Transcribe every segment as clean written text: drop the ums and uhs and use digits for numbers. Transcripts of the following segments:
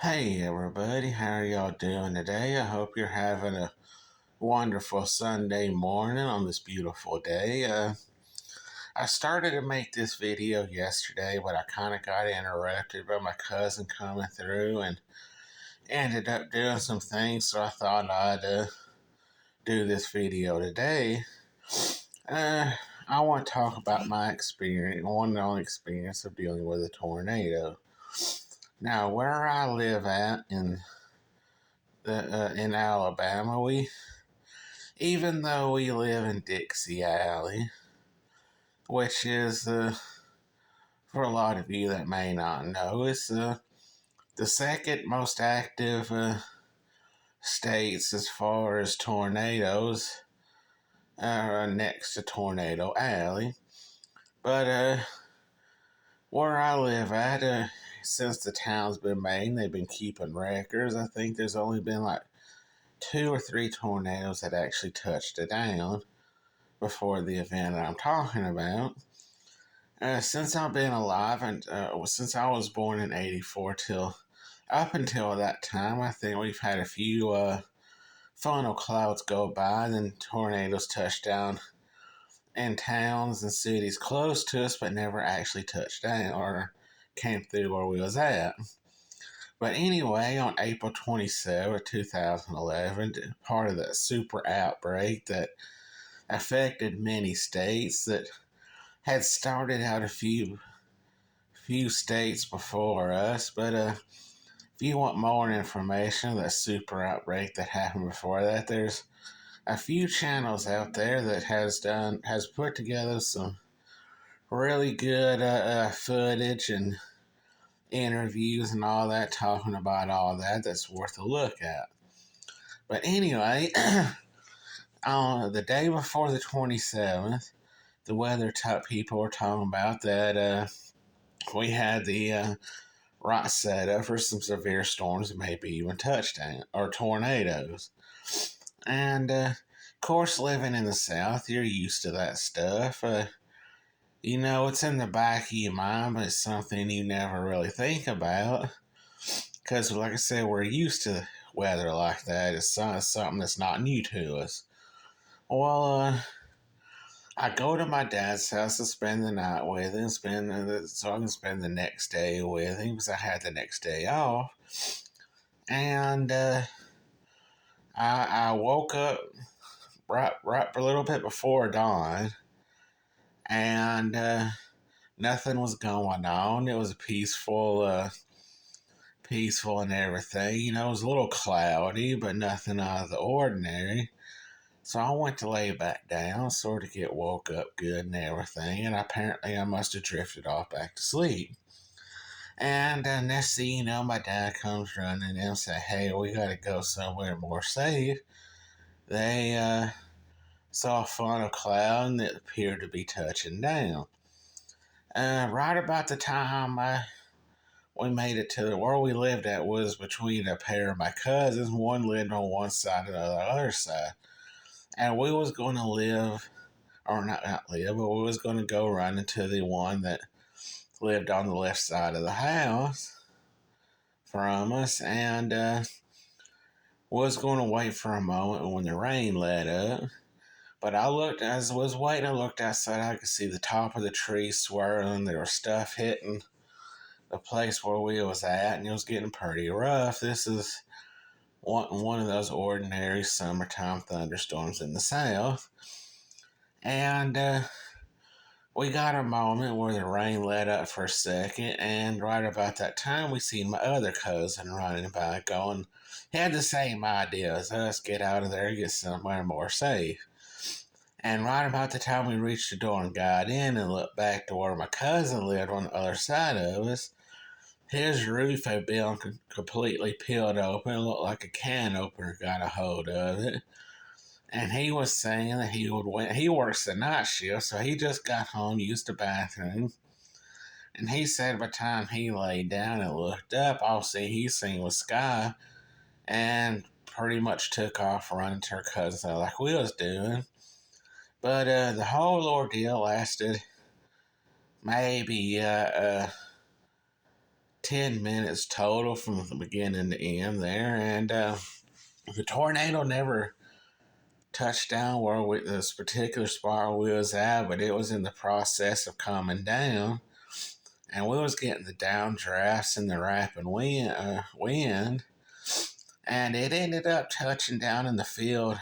Hey everybody, how are y'all doing today? I hope you're having a wonderful Sunday morning on this beautiful day. I started to make this video yesterday, but I kind of got interrupted by my cousin coming through and ended up doing some things, so I thought I'd do this video today. Uh, I want to talk about my experience, one and only experience of dealing with a tornado. Now, where I live at in Alabama, even though we live in Dixie Alley, which is, for a lot of you that may not know, it's the second most active states as far as tornadoes, next to Tornado Alley. But where I live at, since the town's been made, they've been keeping records. I think there's only been like 2 or 3 tornadoes that actually touched it down before the event that I'm talking about. Since I've been alive and since I was born in '84 till up until that time, I think we've had a few funnel clouds go by, then tornadoes touch down in towns and cities close to us, but never actually touched down or came through where we was at. But anyway, on April 27, 2011, part of that super outbreak that affected many states that had started out a few states before us, but if you want more information, that super outbreak that happened before that, there's a few channels out there that has put together some really good footage and interviews and all that, talking about all that. That's worth a look at. But anyway, on the day before the 27th, the weather type people were talking about that we had the right setup for some severe storms, maybe even touchdown or tornadoes. And of course, living in the South, you're used to that stuff. It's in the back of your mind, but it's something you never really think about. Because, like I said, we're used to weather like that. It's something that's not new to us. Well, I go to my dad's house to spend the night with him, so I can spend the next day with him because I had the next day off. And I woke up right a little bit before dawn, and nothing was going on. It was peaceful and everything. It was a little cloudy, but nothing out of the ordinary. So I went to lay back down, sort of get woke up good and everything, and apparently I must have drifted off back to sleep. And next thing you know, my dad comes running in and said, "Hey, we got to go somewhere more safe." They saw a funnel cloud that appeared to be touching down. Right about the time we made it to where we lived at was between a pair of my cousins. One lived on one side and the other side. And we was going to live, or not live, but we was going to go run into the one that lived on the left side of the house from us, and was going to wait for a moment when the rain let up. But as I was waiting, I looked outside. I could see the top of the tree swirling. There was stuff hitting the place where we was at, and it was getting pretty rough. This is one of those ordinary summertime thunderstorms in the South. And we got a moment where the rain let up for a second, and right about that time, we seen my other cousin running by going, he had the same idea as us, get out of there and get somewhere more safe. And right about the time we reached the door and got in and looked back to where my cousin lived on the other side of us, his roof had been completely peeled open. It looked like a can opener got a hold of it. And he was saying that he works the night shift, so he just got home, used the bathroom. And he said by the time he laid down and looked up, all he seen was sky, and pretty much took off running to her cousin like we was doing. But the whole ordeal lasted maybe 10 minutes total from the beginning to end there. And the tornado never touched down where this particular spot we was at, but it was in the process of coming down. And we was getting the downdrafts and the rapid wind, and it ended up touching down in the field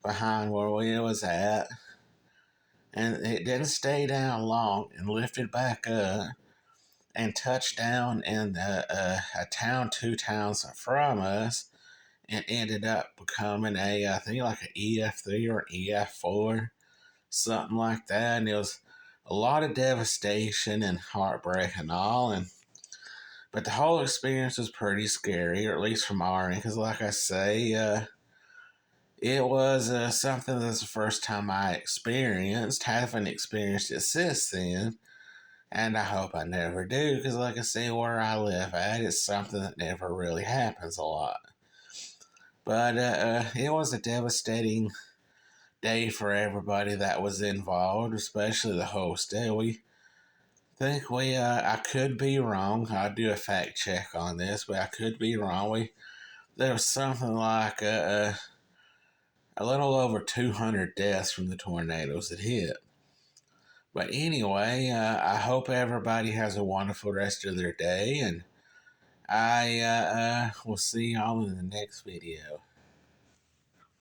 behind where we was at, and it didn't stay down long and lifted back up and touched down in a town 2 towns from us, and ended up becoming I think like an EF3 or an EF4, something like that. And it was a lot of devastation and heartbreak and all. And but the whole experience was pretty scary, or at least from our end, because like I say, it was something that's the first time I experienced. Haven't experienced it since then, and I hope I never do, because like I say, where I live at, it's something that never really happens a lot. But it was a devastating day for everybody that was involved, especially the host. We think I could be wrong. I'll do a fact check on this, but I could be wrong. There was something like a little over 200 deaths from the tornadoes that hit. But anyway, I hope everybody has a wonderful rest of their day, and I will see y'all in the next video.